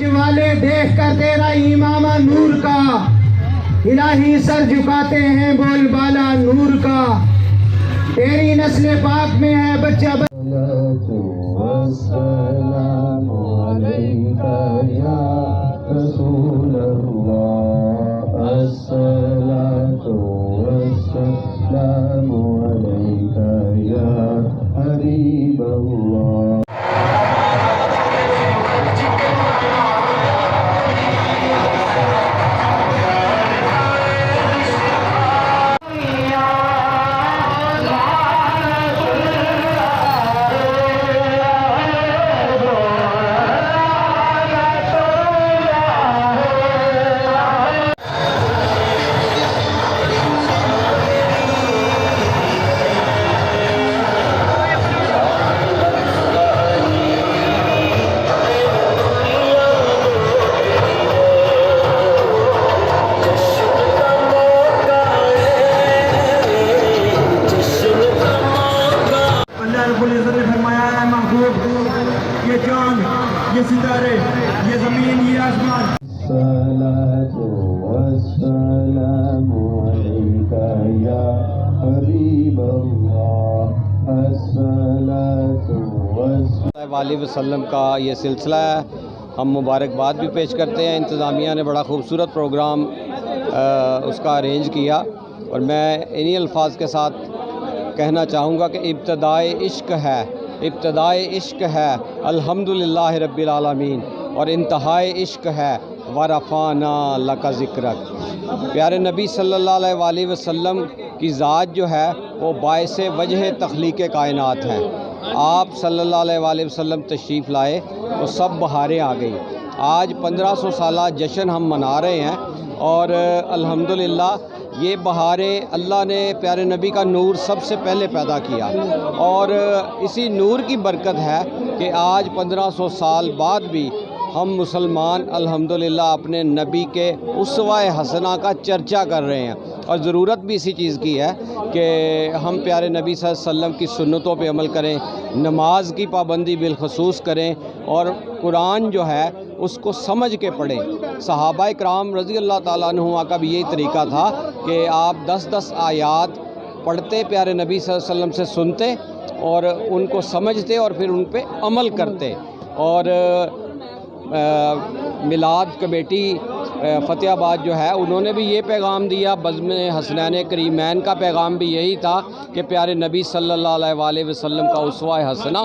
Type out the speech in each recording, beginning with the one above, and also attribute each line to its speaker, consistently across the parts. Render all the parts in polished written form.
Speaker 1: حج والے دیکھ کر تیرا امامہ نور کا، الہی سر جھکاتے ہیں بول بالا نور کا، تیری نسل پاک میں ہے بچہ
Speaker 2: والسلام عليك يا رسول الله الصلاة والسلام عليك يا حبيب الله
Speaker 1: یہ چاند، یہ ستارے، یہ زمین، یہ آسمان.
Speaker 2: الصلاة والسلام عليك يا حبيب الله الصلاة والسلام
Speaker 3: علیہ وسلم کا یہ سلسلہ ہے. ہم مبارکباد بھی پیش کرتے ہیں. انتظامیہ نے بڑا خوبصورت پروگرام اس کا ارینج کیا، اور میں انہی الفاظ کے ساتھ کہنا چاہوں گا کہ ابتدائے عشق ہے، ابتدائے عشق ہے الحمدللہ رب العالمین، اور انتہائے عشق ہے ورفعنا لک ذکرک. پیارے نبی صلی اللہ علیہ وآلہ وسلم کی ذات جو ہے وہ باعث وجہ تخلیق کائنات ہیں. آپ صلی اللہ علیہ وآلہ وسلم تشریف لائے تو سب بہاریں آ گئی. آج 1500 سالہ جشن ہم منا رہے ہیں، اور الحمدللہ یہ بہاریں اللہ نے پیارے نبی کا نور سب سے پہلے پیدا کیا، اور اسی نور کی برکت ہے کہ آج 1500 سال بعد بھی ہم مسلمان الحمدللہ اپنے نبی کے اسوہ حسنہ کا چرچا کر رہے ہیں. اور ضرورت بھی اسی چیز کی ہے کہ ہم پیارے نبی صلی اللہ علیہ وسلم کی سنتوں پہ عمل کریں، نماز کی پابندی بالخصوص کریں، اور قرآن جو ہے اس کو سمجھ کے پڑھیں. صحابہ کرام رضی اللہ تعالیٰ عنہ کا بھی یہی طریقہ تھا کہ آپ 10 آیات پڑھتے، پیارے نبی صلی اللہ علیہ وسلم سے سنتے اور ان کو سمجھتے اور پھر ان پہ عمل کرتے. اور میلاد کمیٹی فتح آباد جو ہے انہوں نے بھی یہ پیغام دیا، بزم حسنین کریمین کا پیغام بھی یہی تھا کہ پیارے نبی صلی اللہ علیہ وآلہ وسلم کا اسوہ حسنہ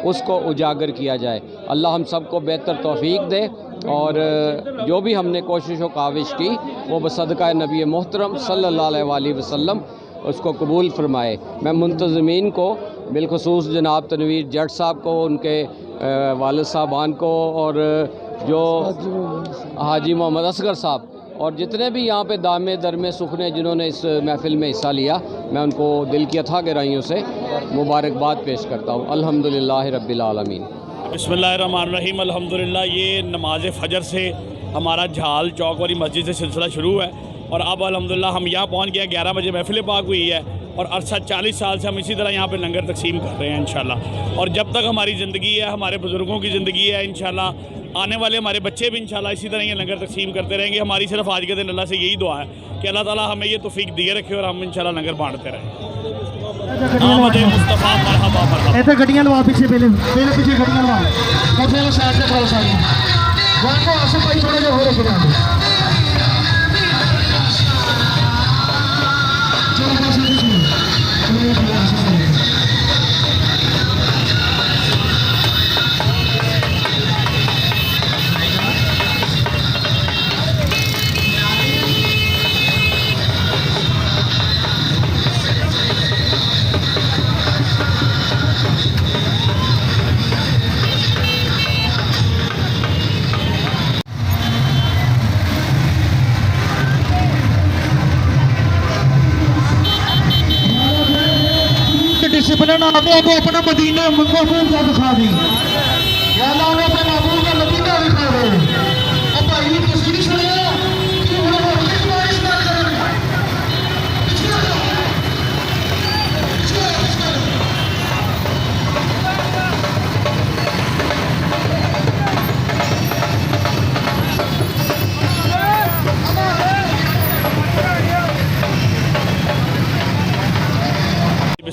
Speaker 3: اس کو اجاگر کیا جائے. اللہ ہم سب کو بہتر توفیق دے، اور جو بھی ہم نے کوشش و کاوش کی وہ بصدقہ نبی محترم صلی اللہ علیہ وآلہ وسلم اس کو قبول فرمائے. میں منتظمین کو بالخصوص جناب تنویر جٹ صاحب کو، ان کے والد صاحبان کو، اور جو حاجی محمد اصغر صاحب، اور جتنے بھی یہاں پہ دامے درمے سخنے جنہوں نے اس محفل میں حصہ لیا، میں ان کو دل کی اتھا گہرائیوں سے مبارکباد پیش کرتا ہوں. الحمدللہ رب العالمین.
Speaker 4: بسم اللہ الرحمن الرحیم. الحمدللہ یہ نماز فجر سے ہمارا جھال چوک والی مسجد سے سلسلہ شروع ہے، اور اب الحمدللہ ہم یہاں پہنچ گئے. 11 بجے محفل پاک ہوئی ہے، اور عرصہ 40 سال سے ہم اسی طرح یہاں پہ لنگر تقسیم کر رہے ہیں انشاءاللہ. اور جب تک ہماری زندگی ہے، ہمارے بزرگوں کی زندگی ہے، انشاءاللہ آنے والے ہمارے بچے بھی انشاءاللہ اسی طرح یہ لنگر تقسیم کرتے رہیں گے. ہماری صرف آج کے دن اللہ سے یہی دعا ہے کہ اللہ تعالیٰ ہمیں یہ توفیق دیے رکھے اور ہم انشاءاللہ لنگر بانٹتے رہیں. آمد مصطفیٰ مرحبا مرحبا.
Speaker 1: ایسے گڈیاں لوا پیچھے، پہلے پیچھے گڈیاں لوا، موٹر والے سائڈ سے کھڑو ساری وہاں کو آسو بھائی تھوڑا جہا ہو رکھے جانے. ڈسپلن آپ اپنا مدینہ محبوب کا دکھا دی، یا اللہ انہیں اپنے محبوب کا مدینہ دکھا دے. اور بھائی تصویر سنے